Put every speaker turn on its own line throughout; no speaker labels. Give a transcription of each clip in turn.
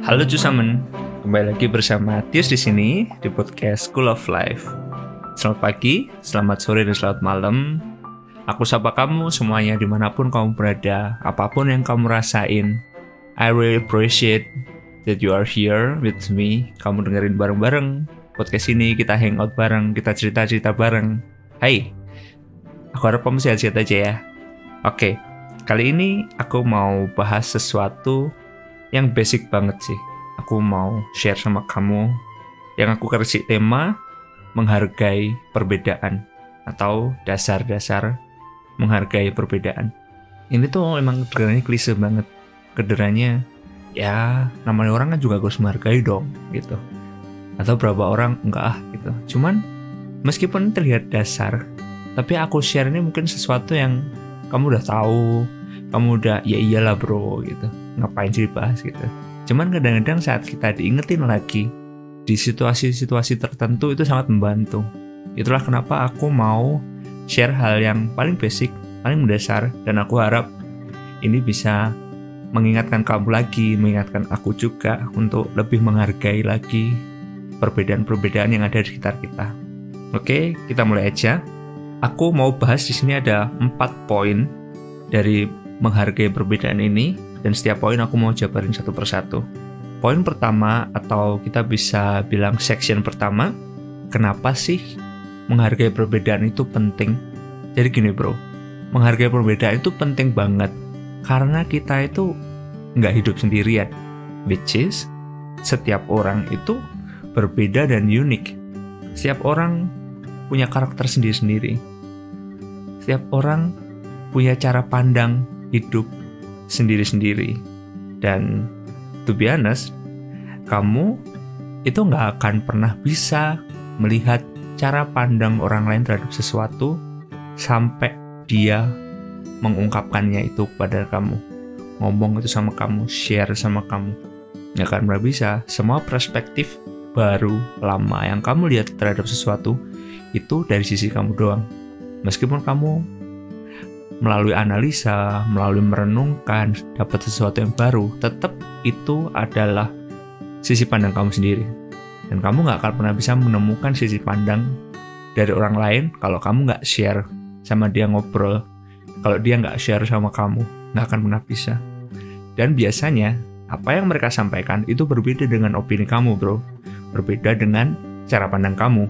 Halo Cusamen, kembali lagi bersama Tius di sini di podcast School of Life. Selamat pagi, selamat sore, dan selamat malam. Aku sapa kamu semuanya dimanapun kamu berada, apapun yang kamu rasain. I really appreciate that you are here with me. Kamu dengerin bareng-bareng podcast ini, kita hangout bareng, kita cerita-cerita bareng. Hai, aku harap kamu sehat-sehat aja ya. Oke, kali ini aku mau bahas sesuatu yang basic banget sih. Aku mau share sama kamu yang aku kasih tema menghargai perbedaan atau dasar-dasar menghargai perbedaan. Ini tuh emang kedengarannya klise banget. Kedengarannya ya namanya orang kan juga harus menghargai dong gitu. Atau berapa orang enggak gitu. Cuman meskipun terlihat dasar, tapi aku share ini mungkin sesuatu yang kamu udah tahu, kamu udah ya iyalah bro gitu. Ngapain sih dibahas gitu. Cuman kadang-kadang saat kita diingetin lagi di situasi-situasi tertentu itu sangat membantu. Itulah kenapa aku mau share hal yang paling basic, paling mendasar, dan aku harap ini bisa mengingatkan kamu lagi, mengingatkan aku juga untuk lebih menghargai lagi perbedaan-perbedaan yang ada di sekitar kita. Oke, kita mulai aja. Aku mau bahas di sini ada 4 poin dari menghargai perbedaan ini. Dan setiap poin aku mau jabarin satu persatu. Poin pertama, atau kita bisa bilang section pertama, kenapa sih menghargai perbedaan itu penting? Jadi gini bro, menghargai perbedaan itu penting banget karena kita itu nggak hidup sendirian, which is setiap orang itu berbeda dan unik. Setiap orang punya karakter sendiri-sendiri. Setiap orang punya cara pandang hidup sendiri-sendiri. Dan to be honest, kamu itu nggak akan pernah bisa melihat cara pandang orang lain terhadap sesuatu sampai dia mengungkapkannya itu kepada kamu, ngomong itu sama kamu, share sama kamu. Nggak akan pernah bisa. Semua perspektif baru, lama yang kamu lihat terhadap sesuatu itu dari sisi kamu doang. Meskipun kamu melalui analisa, melalui merenungkan, dapat sesuatu yang baru, tetap itu adalah sisi pandang kamu sendiri. Dan kamu nggak akan pernah bisa menemukan sisi pandang dari orang lain kalau kamu nggak share sama dia, ngobrol. Kalau dia nggak share sama kamu, nggak akan pernah bisa. Dan biasanya, apa yang mereka sampaikan itu berbeda dengan opini kamu, bro. Berbeda dengan cara pandang kamu.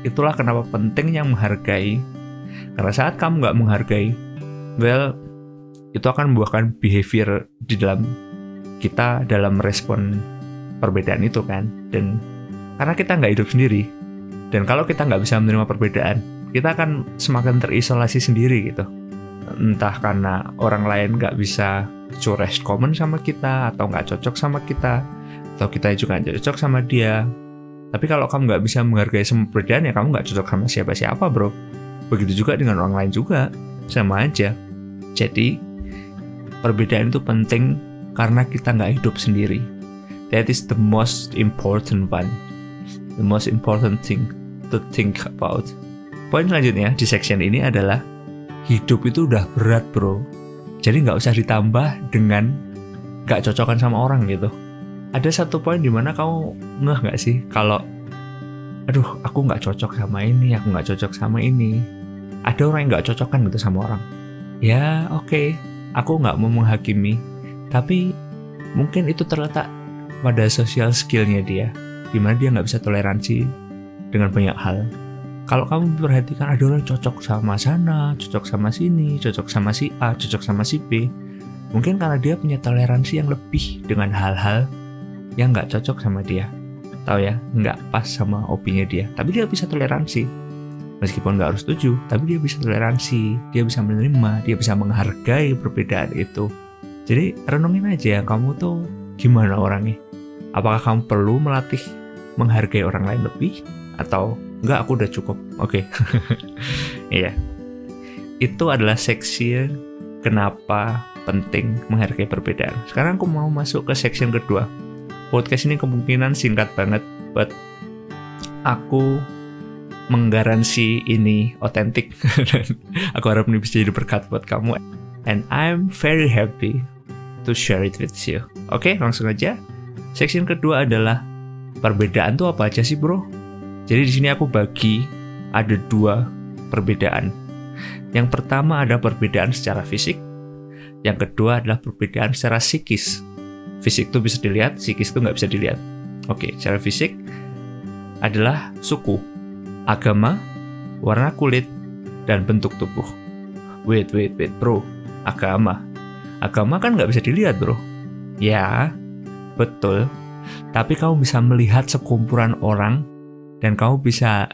Itulah kenapa pentingnya menghargai. Karena saat kamu nggak menghargai, well, itu akan membuahkan behavior di dalam kita dalam respon perbedaan itu kan. Dan karena kita nggak hidup sendiri, dan kalau kita nggak bisa menerima perbedaan, kita akan semakin terisolasi sendiri gitu. Entah karena orang lain nggak bisa common sama kita, atau nggak cocok sama kita, atau kita juga nggak cocok sama dia. Tapi kalau kamu nggak bisa menghargai semua perbedaan, ya kamu nggak cocok sama siapa-siapa bro. Begitu juga dengan orang lain juga, sama aja. Jadi, perbedaan itu penting karena kita nggak hidup sendiri. That is the most important one. The most important thing to think about. Poin selanjutnya di section ini adalah hidup itu udah berat bro. Jadi nggak usah ditambah dengan nggak cocokan sama orang gitu. Ada satu poin dimana kamu ngeh nggak sih kalau aduh aku nggak cocok sama ini, aku nggak cocok sama ini. Ada orang yang nggak cocokan gitu sama orang. Ya oke, aku nggak mau menghakimi, tapi mungkin itu terletak pada social skillnya dia, dimana dia nggak bisa toleransi dengan banyak hal. Kalau kamu perhatikan ada orang cocok sama sana, cocok sama sini, cocok sama si A, cocok sama si B, mungkin karena dia punya toleransi yang lebih dengan hal-hal yang nggak cocok sama dia. Tahu ya, nggak pas sama opini dia, tapi dia bisa toleransi. Meskipun nggak harus setuju, tapi dia bisa toleransi, dia bisa menerima, dia bisa menghargai perbedaan itu. Jadi renungin aja, kamu tuh gimana orangnya? Apakah kamu perlu melatih menghargai orang lain lebih? Atau enggak, aku udah cukup, oke. Iya. Itu adalah seksi kenapa penting menghargai perbedaan. Sekarang aku mau masuk ke section kedua. Podcast ini kemungkinan singkat banget, but aku menggaransi ini otentik. Aku harap ini bisa jadi berkat buat kamu. And I'm very happy to share it with you. Oke, langsung aja. Section kedua adalah perbedaan tuh apa aja sih bro? Jadi di sini aku bagi ada 2 perbedaan. Yang pertama ada perbedaan secara fisik. Yang kedua adalah perbedaan secara psikis. Fisik tuh bisa dilihat, psikis tuh nggak bisa dilihat. Oke, secara fisik adalah suku, agama, warna kulit, dan bentuk tubuh. Wait bro, agama kan nggak bisa dilihat bro. Ya, betul. Tapi kamu bisa melihat sekumpulan orang dan kamu bisa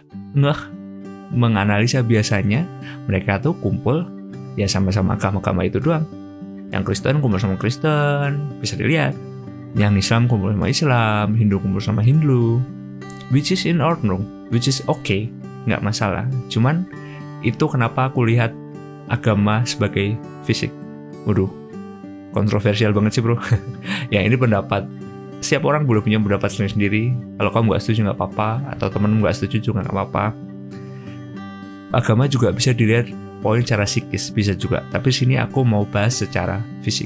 menganalisa biasanya mereka tuh kumpul ya sama-sama agama-agama itu doang. Yang Kristen kumpul sama Kristen, bisa dilihat. Yang Islam kumpul sama Islam, Hindu kumpul sama Hindu. Which is in order, which is okay, nggak masalah. Cuman itu kenapa aku lihat agama sebagai fisik. Waduh, kontroversial banget sih bro. Ya ini pendapat. Setiap orang boleh punya pendapat sendiri-sendiri. Kalau kamu nggak setuju nggak apa-apa, atau temen nggak setuju juga nggak apa-apa. Agama juga bisa dilihat poin secara psikis, bisa juga. Tapi sini aku mau bahas secara fisik.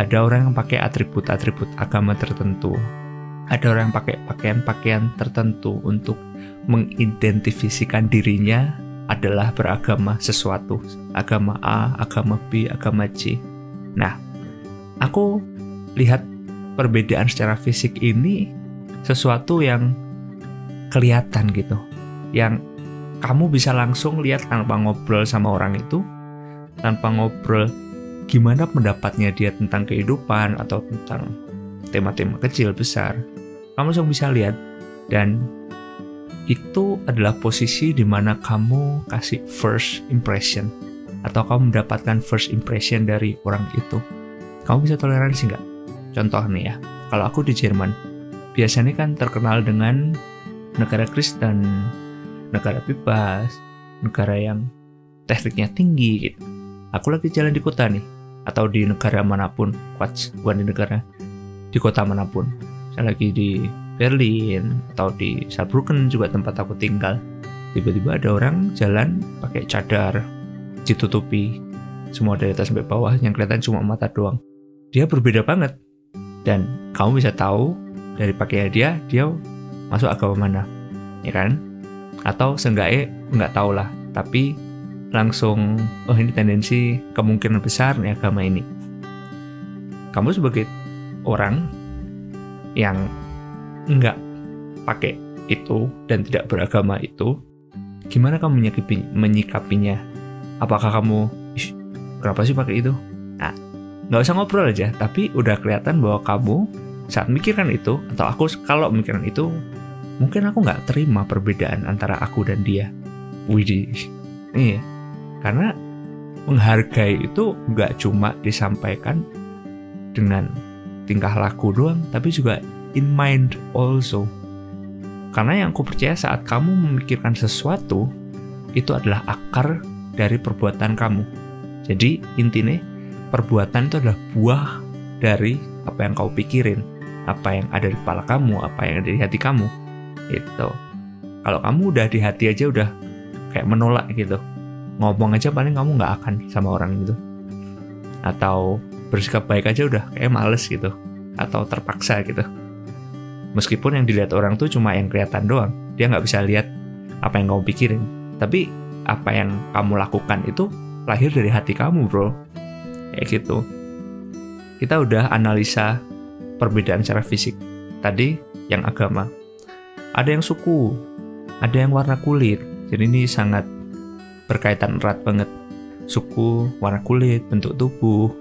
Ada orang yang pakai atribut-atribut agama tertentu. Ada orang yang pakai pakaian-pakaian tertentu untuk mengidentifikasikan dirinya adalah beragama sesuatu. Agama A, agama B, agama C. Nah, aku lihat perbedaan secara fisik ini sesuatu yang kelihatan gitu. Yang kamu bisa langsung lihat tanpa ngobrol sama orang itu, tanpa ngobrol gimana pendapatnya dia tentang kehidupan atau tentang tema-tema kecil besar. Kamu langsung bisa lihat, dan itu adalah posisi di mana kamu kasih first impression atau kamu mendapatkan first impression dari orang itu. Kamu bisa toleransi nggak? Contoh nih ya, kalau aku di Jerman, biasanya kan terkenal dengan negara Kristen, negara bebas, negara yang tekniknya tinggi gitu. Aku lagi jalan di kota nih, atau di negara manapun, bukan di negara, di kota manapun. Saya lagi di Berlin, atau di Saarbrücken juga tempat aku tinggal. Tiba-tiba ada orang jalan pakai cadar, ditutupi, semua dari atas sampai bawah, yang kelihatan cuma mata doang. Dia berbeda banget. Dan kamu bisa tahu dari pakaian dia masuk agama mana, ya kan? Atau seenggaknya nggak tahu lah, tapi langsung, oh ini tendensi kemungkinan besar nih agama ini. Kamu sebagai orang yang nggak pakai itu dan tidak beragama itu, gimana kamu menyikapinya? Apakah kamu, kenapa sih pakai itu? Nah, nggak usah ngobrol aja, tapi udah kelihatan bahwa kamu saat mikirkan itu, atau aku kalau mikirkan itu, mungkin aku nggak terima perbedaan antara aku dan dia. Widih, iya, karena menghargai itu nggak cuma disampaikan dengan tingkah laku doang, tapi juga in mind also. Karena yang aku percaya saat kamu memikirkan sesuatu, itu adalah akar dari perbuatan kamu. Jadi intinya, perbuatan itu adalah buah dari apa yang kau pikirin, apa yang ada di kepala kamu, apa yang ada di hati kamu. Itu. Kalau kamu udah di hati aja udah kayak menolak gitu, ngomong aja paling kamu nggak akan sama orang gitu. Atau bersikap baik aja udah kayak males gitu, atau terpaksa gitu. Meskipun yang dilihat orang tuh cuma yang kelihatan doang, dia nggak bisa lihat apa yang kamu pikirin. Tapi apa yang kamu lakukan itu lahir dari hati kamu bro. Kayak gitu. Kita udah analisa perbedaan secara fisik. Tadi yang agama. Ada yang suku, ada yang warna kulit. Jadi ini sangat berkaitan erat banget. Suku, warna kulit, bentuk tubuh.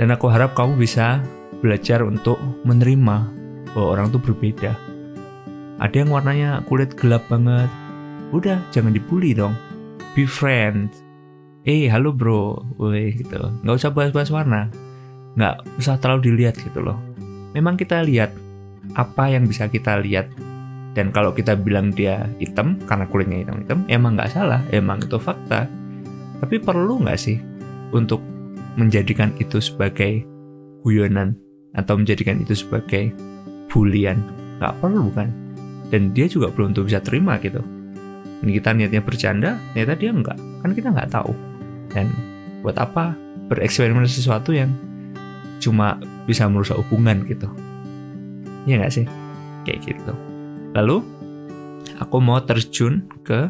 Dan aku harap kamu bisa belajar untuk menerima bahwa orang tuh berbeda. Ada yang warnanya kulit gelap banget. Udah, jangan dibully dong. Be friends. Halo bro, gitu. Nggak usah bahas-bahas warna, nggak usah terlalu dilihat gitu loh. Memang kita lihat apa yang bisa kita lihat, dan kalau kita bilang dia hitam karena kulitnya hitam-hitam, emang nggak salah, emang itu fakta. Tapi perlu nggak sih untuk menjadikan itu sebagai guyonan atau menjadikan itu sebagai bulian? Nggak perlu kan? Dan dia juga belum tentu bisa terima gitu. Dan kita niatnya bercanda, ternyata dia enggak, kan kita nggak tahu. Dan buat apa bereksperimen sesuatu yang cuma bisa merusak hubungan gitu. Iya nggak sih? Kayak gitu. Lalu aku mau terjun ke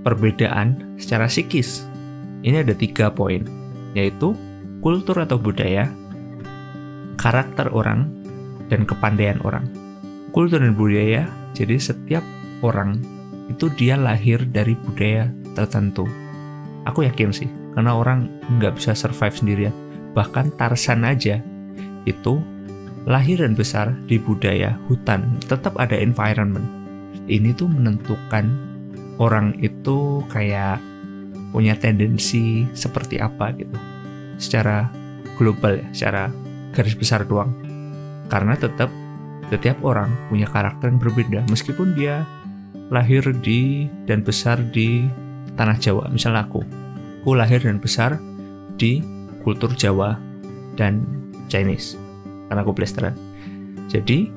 perbedaan secara psikis. Ini ada 3 poin, yaitu kultur atau budaya, karakter orang, dan kepandaian orang. Kultur dan budaya, jadi setiap orang itu dia lahir dari budaya tertentu. Aku yakin sih, karena orang nggak bisa survive sendirian. Bahkan Tarzan aja itu lahir dan besar di budaya hutan, tetap ada environment. Ini tuh menentukan orang itu kayak punya tendensi seperti apa gitu. Secara global ya, secara garis besar doang. Karena tetap setiap orang punya karakter yang berbeda, meskipun dia lahir di dan besar di tanah Jawa. Misalnya aku lahir dan besar di kultur Jawa dan Chinese, karena aku blasteran. Jadi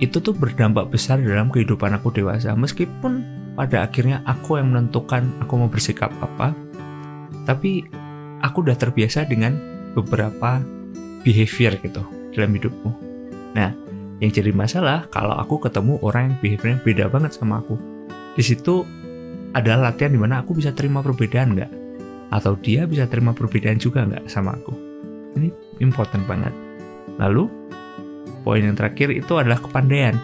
itu tuh berdampak besar dalam kehidupan aku dewasa. Meskipun pada akhirnya aku yang menentukan aku mau bersikap apa, tapi aku udah terbiasa dengan beberapa behavior gitu dalam hidupku. Nah, yang jadi masalah kalau aku ketemu orang yang behaviornya beda banget sama aku. Di situ adalah latihan dimana aku bisa terima perbedaan nggak? Atau dia bisa terima perbedaan juga nggak sama aku? Ini important banget. Lalu, poin yang terakhir itu adalah kepandaian.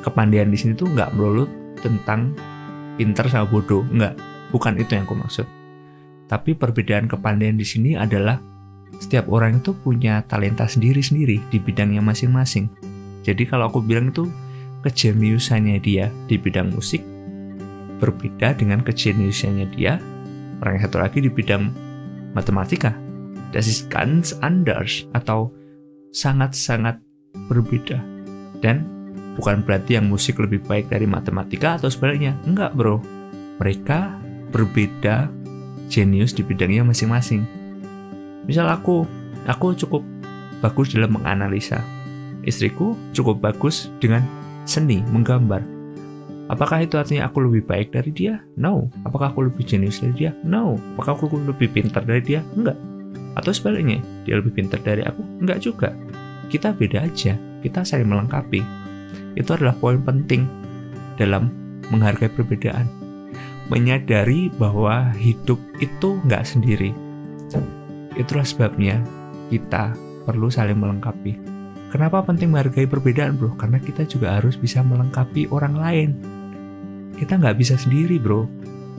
Kepandaian di sini tuh nggak melulu tentang pinter sama bodoh, nggak. Bukan itu yang aku maksud. Tapi perbedaan kepandaian di sini adalah setiap orang itu punya talenta sendiri-sendiri di bidangnya masing-masing. Jadi kalau aku bilang itu kejeniusannya dia di bidang musik berbeda dengan kejeniusannya dia orang yang satu lagi di bidang matematika. Das ist ganz anders, atau sangat-sangat berbeda. Dan bukan berarti yang musik lebih baik dari matematika atau sebaliknya. Enggak bro, mereka berbeda jenius di bidangnya masing-masing. Misal aku cukup bagus dalam menganalisa. Istriku cukup bagus dengan seni, menggambar. Apakah itu artinya aku lebih baik dari dia? No. Apakah aku lebih jenius dari dia? No. Apakah aku lebih pintar dari dia? Enggak. Atau sebaliknya, dia lebih pintar dari aku? Enggak juga. Kita beda aja. Kita saling melengkapi. Itu adalah poin penting dalam menghargai perbedaan. Menyadari bahwa hidup itu enggak sendiri. Itulah sebabnya kita perlu saling melengkapi. Kenapa penting menghargai perbedaan bro? Karena kita juga harus bisa melengkapi orang lain. Kita nggak bisa sendiri bro.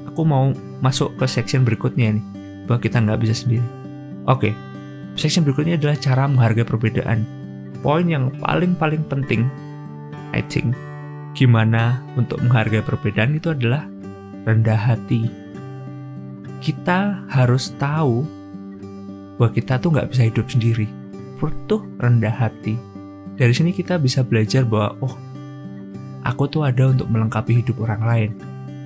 Aku mau masuk ke section berikutnya nih, bahwa kita nggak bisa sendiri. Oke, section berikutnya adalah cara menghargai perbedaan. Poin yang paling penting, I think, gimana untuk menghargai perbedaan itu adalah rendah hati. Kita harus tahu bahwa kita tuh nggak bisa hidup sendiri. Butuh rendah hati. Dari sini kita bisa belajar bahwa aku tuh ada untuk melengkapi hidup orang lain,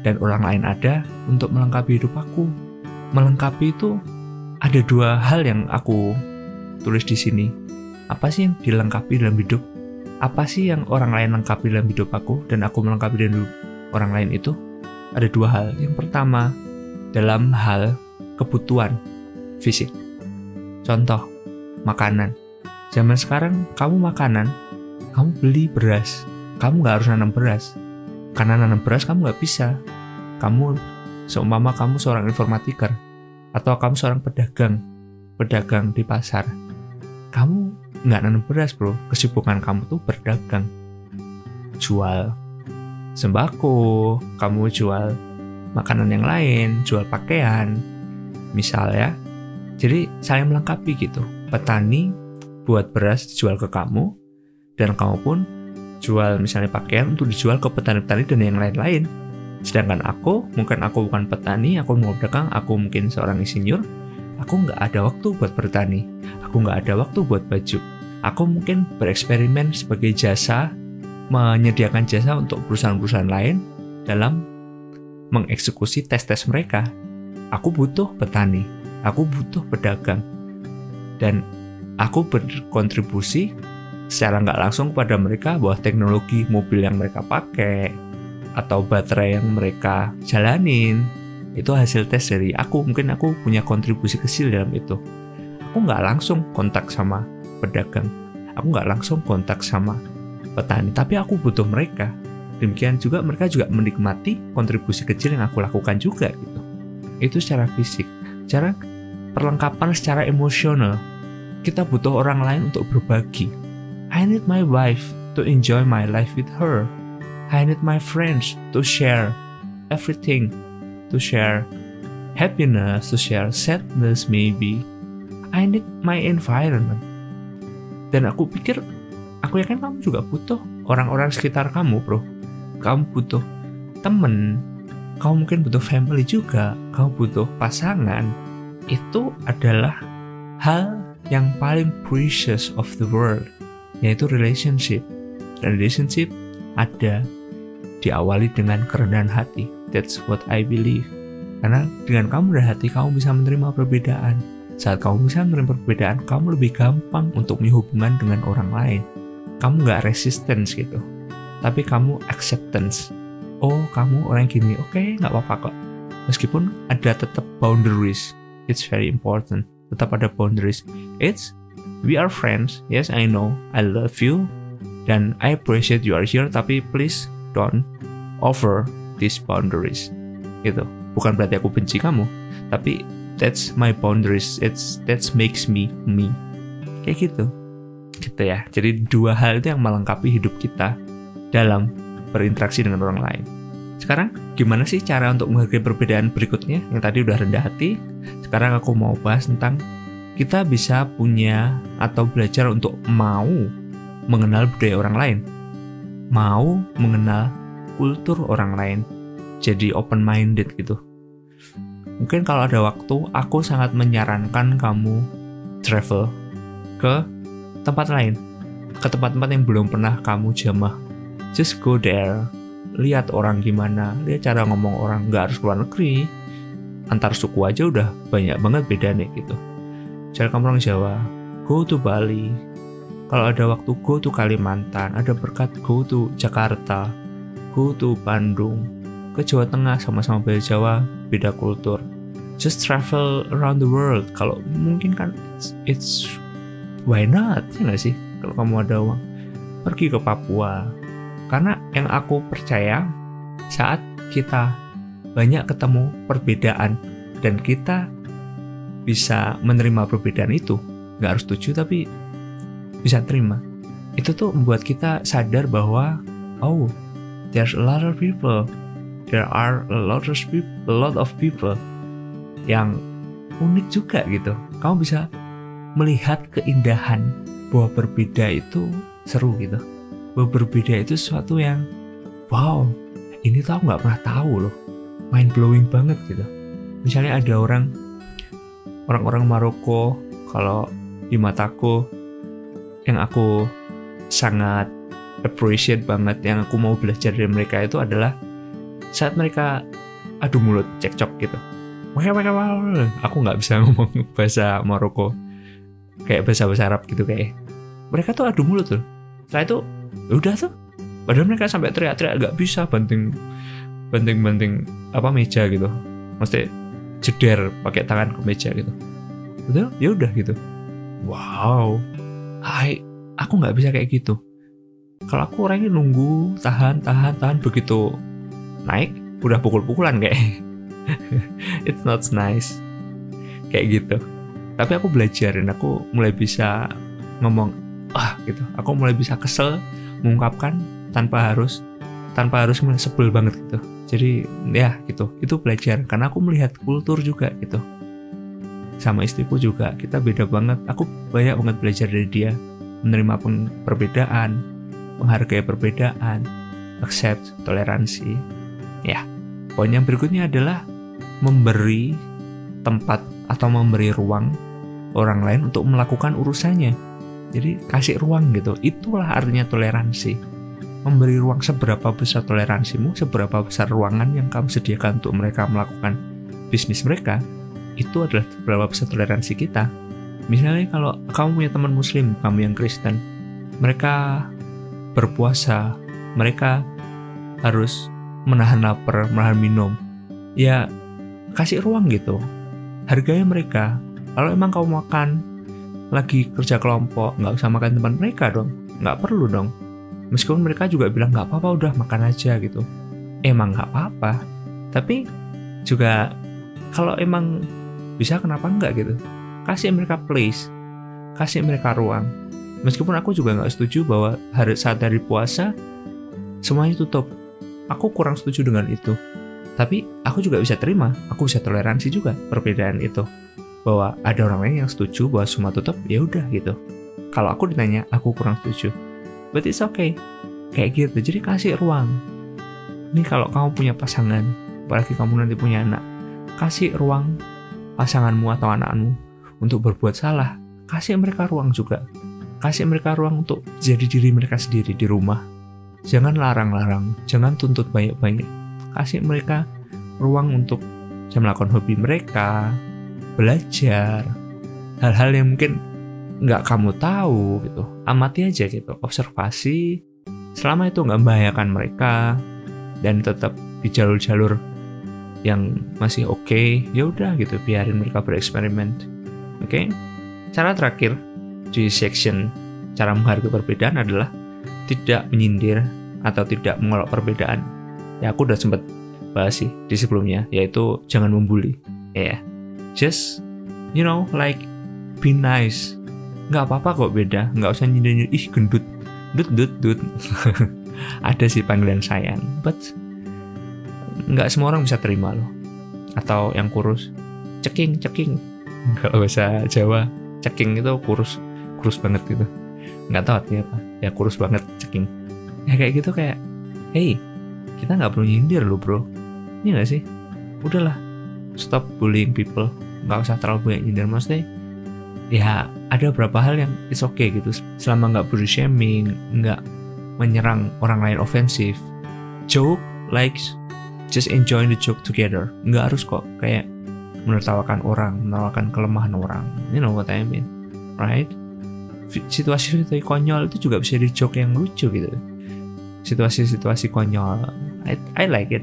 dan orang lain ada untuk melengkapi hidup aku. Melengkapi itu ada 2 hal yang aku tulis di sini. Apa sih yang dilengkapi dalam hidup? Apa sih yang orang lain lengkapi dalam hidup aku dan aku melengkapi dalam hidup orang lain itu? Ada 2 hal. Yang pertama, dalam hal kebutuhan fisik. Contoh, makanan. Zaman sekarang kamu makanan, kamu beli beras. Kamu nggak harus nanam beras. Karena nanam beras kamu nggak bisa. Kamu, seumpama kamu seorang informatiker, atau kamu seorang pedagang di pasar. Kamu nggak nanam beras bro. Kesibukan kamu tuh berdagang. Jual sembako, kamu jual makanan yang lain, jual pakaian, misal ya. Jadi saling melengkapi gitu. Petani buat beras dijual ke kamu, dan kamu pun jual misalnya pakaian untuk dijual ke petani-petani dan yang lain-lain. Sedangkan aku bukan petani, aku mau dagang, aku mungkin seorang insinyur, aku nggak ada waktu buat bertani, aku nggak ada waktu buat baju. Aku mungkin bereksperimen sebagai jasa, menyediakan jasa untuk perusahaan-perusahaan lain dalam mengeksekusi tes-tes mereka. Aku butuh petani, aku butuh pedagang, dan aku berkontribusi secara nggak langsung kepada mereka bahwa teknologi mobil yang mereka pakai atau baterai yang mereka jalanin itu hasil tes dari aku. Mungkin aku punya kontribusi kecil dalam itu. Aku nggak langsung kontak sama pedagang, aku nggak langsung kontak sama petani, tapi aku butuh mereka. Demikian juga mereka juga menikmati kontribusi kecil yang aku lakukan juga gitu. Itu secara fisik. Secara perlengkapan secara emosional, kita butuh orang lain untuk berbagi. I need my wife to enjoy my life with her. I need my friends to share everything, to share happiness, to share sadness maybe. I need my environment. Dan aku yakin kamu juga butuh orang-orang sekitar kamu, bro. Kamu butuh temen, kamu mungkin butuh family juga, kamu butuh pasangan. Itu adalah hal yang paling precious of the world, yaitu relationship. Dan relationship ada diawali dengan kerendahan hati. That's what I believe. Karena dengan kamu rendah hati, kamu bisa menerima perbedaan. Saat kamu bisa menerima perbedaan, kamu lebih gampang untuk punya hubungan dengan orang lain. Kamu gak resistance gitu, tapi kamu acceptance. Oh, kamu orang gini, oke, gak apa-apa kok. Meskipun ada tetap boundaries, it's very important. Tetap ada boundaries. We are friends, yes I know, I love you, dan I appreciate you are here, tapi please don't over these boundaries. Gitu. Bukan berarti aku benci kamu, tapi that's my boundaries. That makes me me. Kayak gitu. Gitu ya. Jadi dua hal itu yang melengkapi hidup kita dalam berinteraksi dengan orang lain. Sekarang gimana sih cara untuk menghargai perbedaan berikutnya? Yang tadi udah rendah hati. Sekarang aku mau bahas tentang kita bisa punya atau belajar untuk mau mengenal budaya orang lain, mau mengenal kultur orang lain, jadi open minded gitu. Mungkin kalau ada waktu, aku sangat menyarankan kamu travel ke tempat lain, ke tempat-tempat yang belum pernah kamu jamah. Just go there, lihat orang gimana, lihat cara ngomong orang. Nggak harus luar negeri, antar suku aja udah banyak banget bedanya gitu. Cara kamu orang Jawa, go to Bali. Kalau ada waktu, go to Kalimantan. Ada berkat, go to Jakarta, go to Bandung, ke Jawa Tengah, sama-sama bahasa Jawa, beda kultur. Just travel around the world. Kalau mungkin kan, it's why not, ya nggak sih? Kalau kamu ada uang, pergi ke Papua. Karena yang aku percaya, saat kita banyak ketemu perbedaan dan kita bisa menerima perbedaan itu, nggak harus setuju tapi bisa terima, itu tuh membuat kita sadar bahwa oh, there's a lot of people, there are a lot of people yang unik juga gitu. Kamu bisa melihat keindahan bahwa berbeda itu seru gitu. Bahwa berbeda itu sesuatu yang wow, ini tuh aku nggak pernah tahu loh, mind blowing banget gitu. Misalnya ada orang-orang Maroko, kalau di mataku yang aku sangat appreciate banget, yang aku mau belajar dari mereka itu adalah saat mereka adu mulut, cekcok gitu. Aku nggak bisa ngomong bahasa Maroko kayak bahasa Arab gitu kayak. Mereka tuh adu mulut tuh. Setelah itu udah tuh. Padahal mereka sampai teriak-teriak nggak bisa banting apa meja gitu. Mesti jeder pakai tangan ke meja gitu. Betul? Ya udah gitu. Wow. Aku nggak bisa kayak gitu. Kalau aku orangnya nunggu, tahan, begitu naik, udah pukul-pukulan kayak. It's not nice. Kayak gitu. Tapi aku belajar dan aku mulai bisa ngomong, gitu. Aku mulai bisa kesel, mengungkapkan tanpa harus sebel banget gitu. Jadi ya gitu. Itu belajar karena aku melihat kultur juga gitu. Sama istriku juga, kita beda banget. Aku banyak banget belajar dari dia, menerima perbedaan, menghargai perbedaan, accept, toleransi. Ya, poin yang berikutnya adalah memberi tempat atau memberi ruang orang lain untuk melakukan urusannya. Jadi kasih ruang gitu. Itulah artinya toleransi. Memberi ruang. Seberapa besar toleransimu, seberapa besar ruangan yang kamu sediakan untuk mereka melakukan bisnis mereka, itu adalah seberapa besar toleransi kita. Misalnya kalau kamu punya teman muslim, kamu yang Kristen, mereka berpuasa, mereka harus menahan lapar, menahan minum, ya kasih ruang gitu, hargai mereka. Kalau emang kamu makan lagi kerja kelompok, nggak usah makan tempat mereka dong, nggak perlu dong. Meskipun mereka juga bilang nggak apa-apa, udah makan aja gitu. Emang nggak apa-apa, tapi juga kalau emang bisa kenapa enggak gitu. Kasih mereka place, kasih mereka ruang. Meskipun aku juga nggak setuju bahwa saat hari puasa semuanya tutup. Aku kurang setuju dengan itu. Tapi aku juga bisa terima, aku bisa toleransi juga perbedaan itu. Bahwa ada orang lain yang setuju bahwa semua tutup, ya udah gitu. Kalau aku ditanya, aku kurang setuju. But it's okay. Kayak gitu, jadi kasih ruang. Ini kalau kamu punya pasangan, apalagi kamu nanti punya anak, kasih ruang pasanganmu atau anakmu untuk berbuat salah. Kasih mereka ruang juga. Kasih mereka ruang untuk jadi diri mereka sendiri di rumah. Jangan larang-larang, jangan tuntut banyak-banyak. Kasih mereka ruang untuk melakukan hobi mereka, belajar, hal-hal yang mungkin nggak kamu tahu gitu. Amati aja gitu, observasi. Selama itu nggak membahayakan mereka dan tetap di jalur-jalur yang masih oke, ya udah gitu, biarin mereka bereksperimen. Oke? Cara terakhir di section cara menghargai perbedaan adalah tidak menyindir atau tidak menolak perbedaan. Ya aku udah sempat bahas sih di sebelumnya, yaitu jangan membuli. Ya, just like be nice. Nggak apa-apa kok beda, nggak usah nyindir. Ih gendut, dut. Ada sih panggilan sayang, but nggak semua orang bisa terima loh. Atau yang kurus, ceking. Kalau bahasa Jawa, ceking itu kurus banget gitu. Nggak tahu artinya apa. Ya kurus banget, ceking. Ya kayak gitu, kayak, hey, kita nggak perlu nyindir loh bro. Ini nggak sih? Udahlah, stop bullying people. Nggak usah terlalu banyak nyindir. Maksudnya, ya ada beberapa hal yang it's okay gitu. Selama nggak body shaming, nggak menyerang orang lain ofensif. Joke, likes, just enjoy the joke together. Nggak harus kok kayak menertawakan orang, menertawakan kelemahan orang. You know what I mean, right? Situasi-situasi konyol itu juga bisa di joke yang lucu gitu. Situasi-situasi konyol, I like it.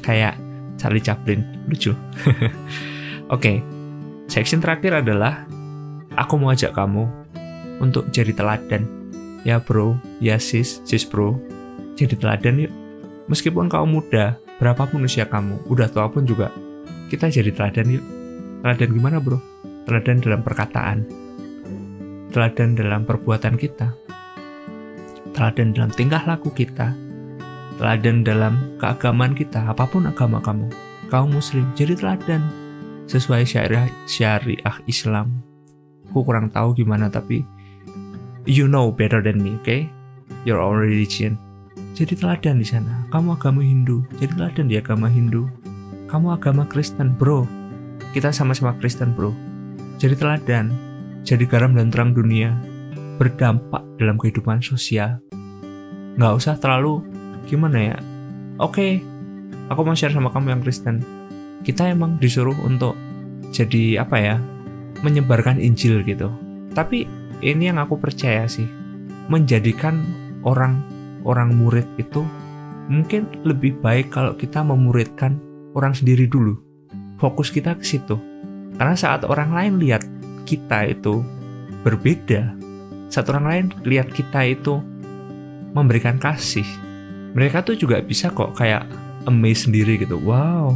Kayak Charlie Chaplin, lucu. Oke, section terakhir adalah aku mau ajak kamu untuk jadi teladan. Ya bro, ya sis bro, jadi teladan yuk. Meskipun kamu muda, berapapun usia kamu, udah tua pun juga, kita jadi teladan yuk. Teladan gimana bro? Teladan dalam perkataan, teladan dalam perbuatan kita, teladan dalam tingkah laku kita, teladan dalam keagamaan kita. Apapun agama kamu muslim, jadi teladan sesuai syariah Islam. Aku kurang tahu gimana, tapi you know better than me, okay? Your own religion. Jadi teladan di sana. Kamu agama Hindu, jadi teladan di agama Hindu. Kamu agama Kristen, bro. Kita sama-sama Kristen, bro. Jadi teladan, jadi garam dan terang dunia, berdampak dalam kehidupan sosial. Nggak usah terlalu gimana ya. Oke, aku mau share sama kamu yang Kristen. Kita emang disuruh untuk jadi apa ya? Menyebarkan Injil gitu. Tapi ini yang aku percaya sih, menjadikan orang murid itu mungkin lebih baik kalau kita memuridkan orang sendiri dulu. Fokus kita ke situ. Karena saat orang lain lihat kita itu berbeda, saat orang lain lihat kita itu memberikan kasih, mereka tuh juga bisa kok kayak amazed sendiri gitu. Wow,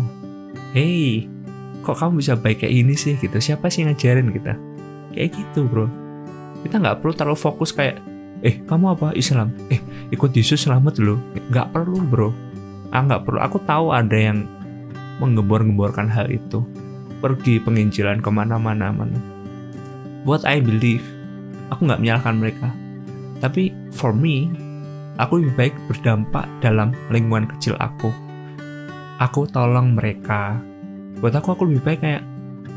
hey, kok kamu bisa baik kayak ini sih gitu. Siapa sih ngajarin kita? Kayak gitu bro. Kita nggak perlu terlalu fokus kayak, kamu apa? Islam? Ikut Yesus selamat dulu. Nggak perlu bro. Nggak perlu. Aku tahu ada yang menggembor-gemborkan hal itu. Pergi penginjilan kemana-mana. What I believe, aku nggak menyalahkan mereka. Tapi for me, aku lebih baik berdampak dalam lingkungan kecil aku. Aku tolong mereka. Buat aku lebih baik kayak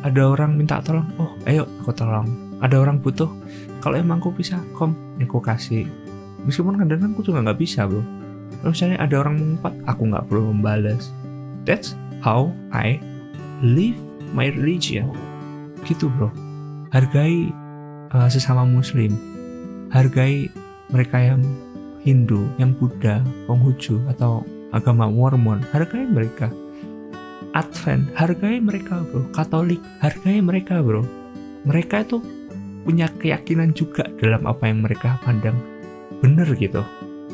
ada orang minta tolong, oh ayo aku tolong. Ada orang butuh, kalau emang aku bisa, aku kasih. Meskipun kadang-kadang aku juga nggak bisa bro. Kalau misalnya ada orang mengumpat, aku nggak perlu membalas. That's how I live my religion. Gitu bro. Hargai sesama muslim. Hargai mereka yang Hindu, yang Buddha, Konghucu, atau agama Mormon. Hargai mereka. Advent, hargai mereka bro. Katolik, hargai mereka bro. Mereka itu punya keyakinan juga dalam apa yang mereka pandang benar gitu.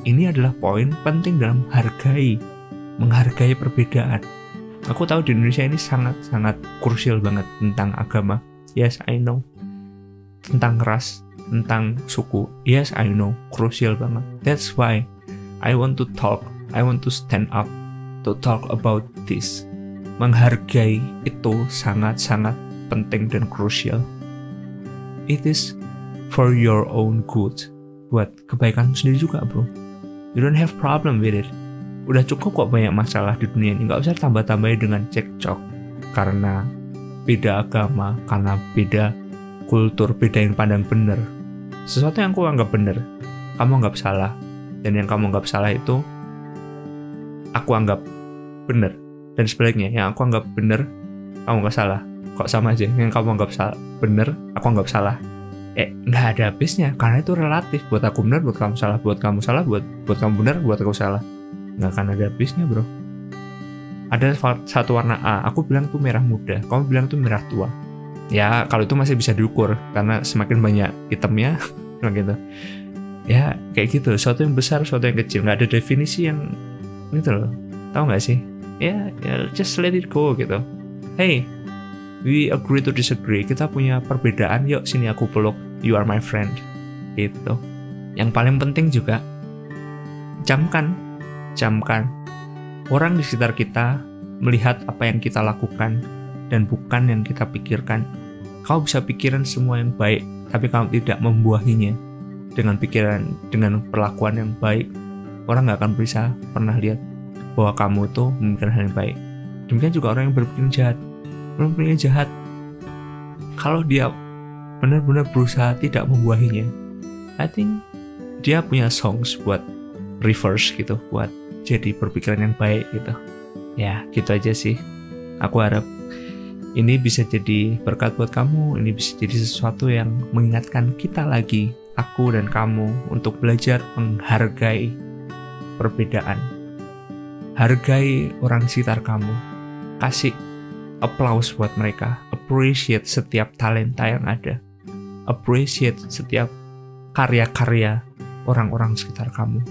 ini adalah poin penting dalam menghargai perbedaan. Aku tahu di Indonesia ini sangat-sangat krusial banget tentang agama. Yes, I know. Tentang ras, tentang suku. Yes, I know. Krusial banget. That's why I want to stand up to talk about this. Menghargai itu sangat-sangat penting dan krusial. It is for your own good. Buat kebaikanmu sendiri juga, bro. You don't have problem with it. Udah cukup kok banyak masalah di dunia ini. Gak usah tambah-tambahin dengan cekcok. Karena beda agama, karena beda kultur, beda yang pandang benar. Sesuatu yang aku anggap benar, kamu anggap salah. Dan yang kamu anggap salah itu, aku anggap benar. Dan sebaliknya, yang aku anggap benar, kamu anggap salah. Kok sama aja, yang kamu anggap benar, aku anggap salah. Nggak ada habisnya, karena itu relatif. Buat aku benar, buat kamu salah. Buat kamu salah, buat kamu benar, buat aku salah. Nggak akan ada habisnya, bro. Ada satu warna A, aku bilang itu merah muda, kamu bilang itu merah tua. Ya, kalau itu masih bisa diukur, karena semakin banyak itemnya, gitu. Ya, kayak gitu. Sesuatu yang besar, sesuatu yang kecil. Nggak ada definisi yang gitu loh. Tahu nggak sih? Ya, just let it go, gitu. Hey, we agree to disagree. Kita punya perbedaan, yuk sini aku peluk. You are my friend. Gitu. Yang paling penting juga, camkan. Orang di sekitar kita melihat apa yang kita lakukan dan bukan yang kita pikirkan. Kau bisa pikiran semua yang baik, tapi kamu tidak membuahinya dengan pikiran, dengan perlakuan yang baik. Orang gak akan bisa pernah lihat bahwa kamu tuh memikirkan hal yang baik. Demikian juga orang yang berpikir jahat. Kalau dia benar-benar berusaha tidak membuahinya, I think dia punya songs buat reverse gitu, buat jadi berpikiran yang baik gitu. Ya, gitu aja sih. Aku harap ini bisa jadi berkat buat kamu, ini bisa jadi sesuatu yang mengingatkan kita lagi, aku dan kamu, untuk belajar menghargai perbedaan. Hargai orang sekitar kamu. Kasih applause buat mereka. Appreciate setiap talenta yang ada. Appreciate setiap karya-karya orang-orang sekitar kamu.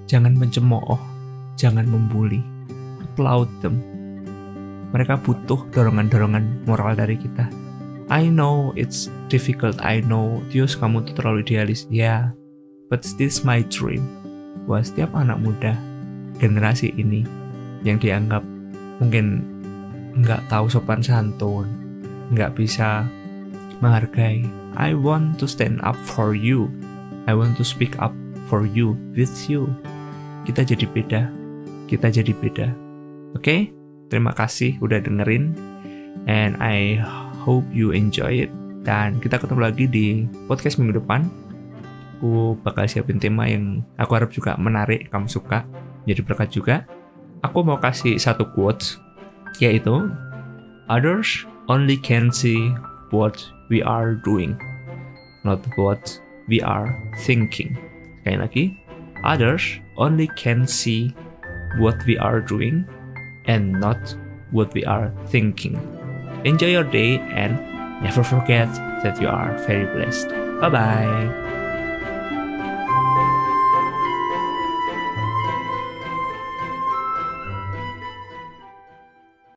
Jangan mencemooh, jangan membuli. Applaud them. Mereka butuh dorongan-dorongan moral dari kita. I know it's difficult, I know, Tius kamu tuh terlalu idealis. Yeah, but this my dream. Bahwa setiap anak muda generasi ini yang dianggap mungkin nggak tahu sopan santun, nggak bisa menghargai. I want to stand up for you. I want to speak up for you, with you. Kita jadi beda. Oke? Terima kasih udah dengerin. And I hope you enjoy it. Dan kita ketemu lagi di podcast minggu depan. Aku bakal siapin tema yang aku harap juga menarik, kamu suka, jadi berkat juga. Aku mau kasih satu quotes, yaitu others only can see what we are doing, not what we are thinking. Sekali lagi, others only can see what we are doing and not what we are thinking. Enjoy your day and never forget that you are very blessed. Bye-bye.